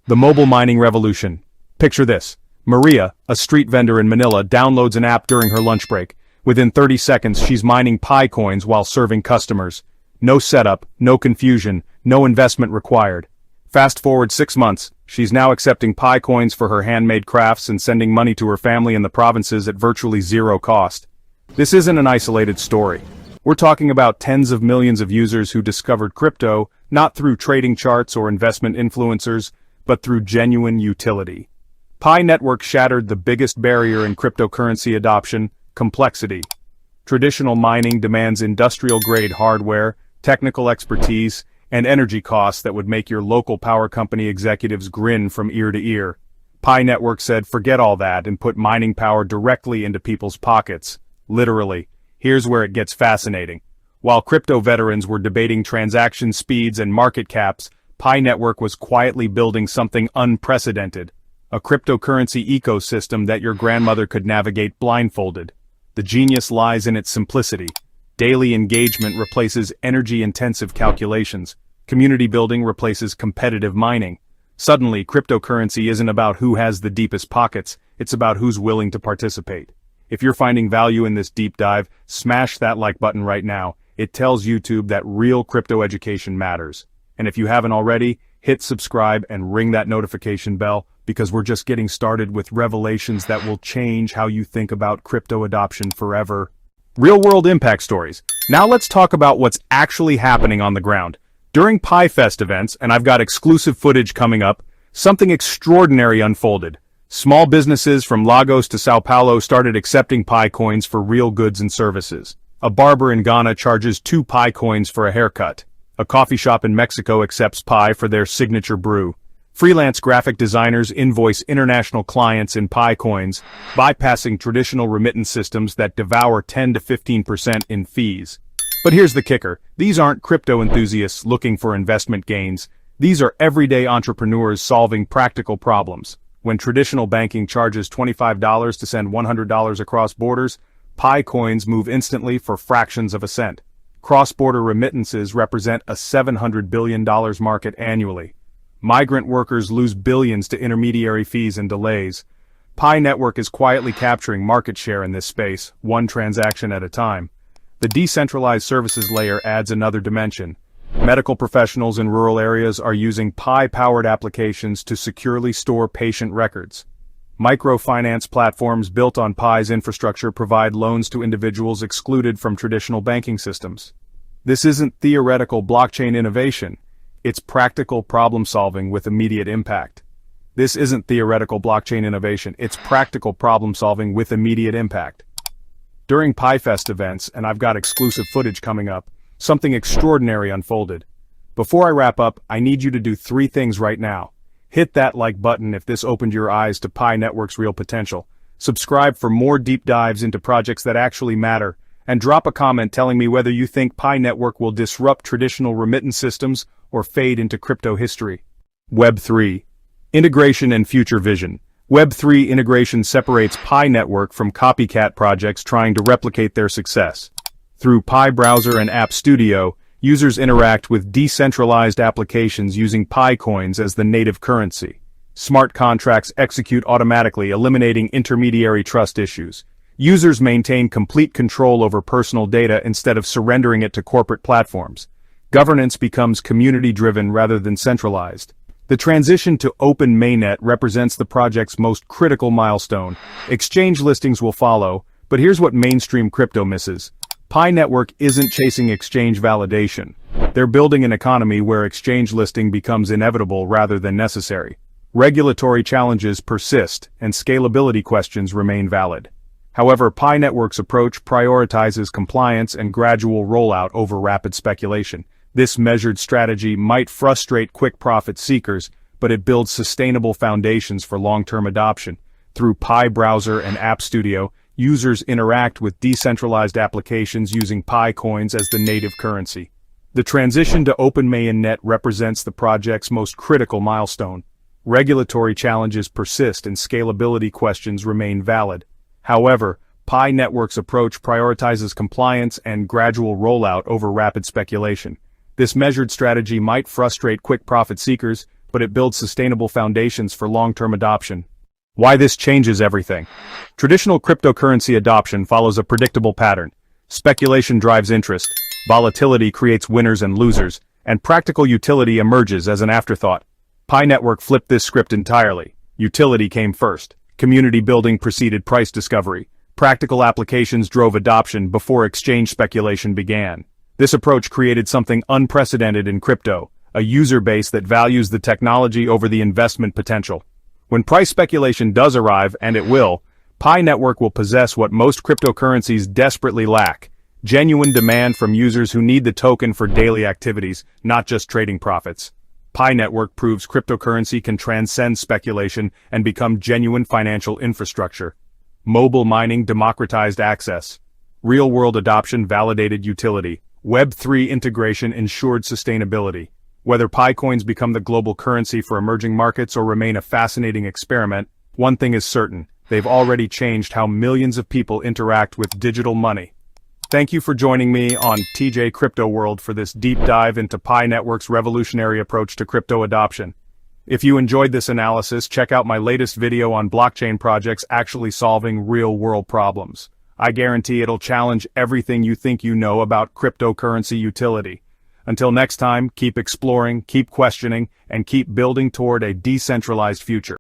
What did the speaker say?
The mobile mining revolution. Picture this. Maria, a street vendor in Manila, downloads an app during her lunch break. Within 30 seconds, she's mining Pi coins while serving customers. No setup, no confusion, no investment required. Fast forward 6 months, she's now accepting Pi coins for her handmade crafts and sending money to her family in the provinces at virtually zero cost. This isn't an isolated story. We're talking about tens of millions of users who discovered crypto, not through trading charts or investment influencers, but through genuine utility. Pi Network shattered the biggest barrier in cryptocurrency adoption: complexity. Traditional mining demands industrial-grade hardware, technical expertise, and energy costs that would make your local power company executives grin from ear to ear. Pi Network said forget all that and put mining power directly into people's pockets. Literally. Here's where it gets fascinating. While crypto veterans were debating transaction speeds and market caps, Pi Network was quietly building something unprecedented. A cryptocurrency ecosystem that your grandmother could navigate blindfolded. The genius lies in its simplicity. Daily engagement replaces energy-intensive calculations. Community building replaces competitive mining. Suddenly, cryptocurrency isn't about who has the deepest pockets, it's about who's willing to participate. If you're finding value in this deep dive, smash that like button right now. It tells YouTube that real crypto education matters. And if you haven't already, hit subscribe and ring that notification bell, because we're just getting started with revelations that will change how you think about crypto adoption forever. Real-world impact stories. Now let's talk about what's actually happening on the ground. During PiFest events, and I've got exclusive footage coming up, something extraordinary unfolded. Small businesses from Lagos to Sao Paulo started accepting Pi coins for real goods and services. A barber in Ghana charges 2 Pi coins for a haircut. A coffee shop in Mexico accepts Pi for their signature brew. Freelance graphic designers invoice international clients in Pi coins, bypassing traditional remittance systems that devour 10 to 15% in fees. But here's the kicker. These aren't crypto enthusiasts looking for investment gains. These are everyday entrepreneurs solving practical problems. When traditional banking charges $25 to send $100 across borders, Pi coins move instantly for fractions of a cent. Cross-border remittances represent a $700 billion market annually. Migrant workers lose billions to intermediary fees and delays. Pi Network is quietly capturing market share in this space, one transaction at a time. The decentralized services layer adds another dimension. Medical professionals in rural areas are using Pi-powered applications to securely store patient records. Microfinance platforms built on Pi's infrastructure provide loans to individuals excluded from traditional banking systems. This isn't theoretical blockchain innovation. It's practical problem-solving with immediate impact. This isn't theoretical blockchain innovation. It's practical problem-solving with immediate impact. During PiFest events, and I've got exclusive footage coming up, something extraordinary unfolded. Before I wrap up, I need you to do 3 things right now. Hit that like button if this opened your eyes to Pi Network's real potential. Subscribe for more deep dives into projects that actually matter. And drop a comment telling me whether you think Pi Network will disrupt traditional remittance systems or fade into crypto history. Web 3. Integration and future vision. Web 3 integration separates Pi Network from copycat projects trying to replicate their success. Through Pi Browser and App Studio, users interact with decentralized applications using Pi coins as the native currency. Smart contracts execute automatically, eliminating intermediary trust issues. Users maintain complete control over personal data instead of surrendering it to corporate platforms. Governance becomes community-driven rather than centralized. The transition to Open Mainnet represents the project's most critical milestone. Exchange listings will follow, but here's what mainstream crypto misses. Pi Network isn't chasing exchange validation. They're building an economy where exchange listing becomes inevitable rather than necessary. Regulatory challenges persist, and scalability questions remain valid. However, Pi Network's approach prioritizes compliance and gradual rollout over rapid speculation. This measured strategy might frustrate quick profit seekers, but it builds sustainable foundations for long-term adoption. Through Pi Browser and App Studio, users interact with decentralized applications using Pi coins as the native currency. The transition to Open Mainnet represents the project's most critical milestone. Regulatory challenges persist and scalability questions remain valid. However, Pi Network's approach prioritizes compliance and gradual rollout over rapid speculation. This measured strategy might frustrate quick profit seekers, but it builds sustainable foundations for long-term adoption. Why this changes everything. Traditional cryptocurrency adoption follows a predictable pattern. Speculation drives interest, volatility creates winners and losers, and practical utility emerges as an afterthought. Pi Network flipped this script entirely. Utility came first. Community building preceded price discovery. Practical applications drove adoption before exchange speculation began. This approach created something unprecedented in crypto, a user base that values the technology over the investment potential. When price speculation does arrive, and it will, Pi Network will possess what most cryptocurrencies desperately lack: genuine demand from users who need the token for daily activities, not just trading profits. Pi Network proves cryptocurrency can transcend speculation and become genuine financial infrastructure. Mobile mining democratized access. Real-world adoption validated utility. Web3 integration ensured sustainability. Whether Pi coins become the global currency for emerging markets or remain a fascinating experiment, one thing is certain: they've already changed how millions of people interact with digital money. Thank you for joining me on TJ Crypto World for this deep dive into Pi Network's revolutionary approach to crypto adoption. If you enjoyed this analysis, check out my latest video on blockchain projects actually solving real-world problems. I guarantee it'll challenge everything you think you know about cryptocurrency utility. Until next time, keep exploring, keep questioning, and keep building toward a decentralized future.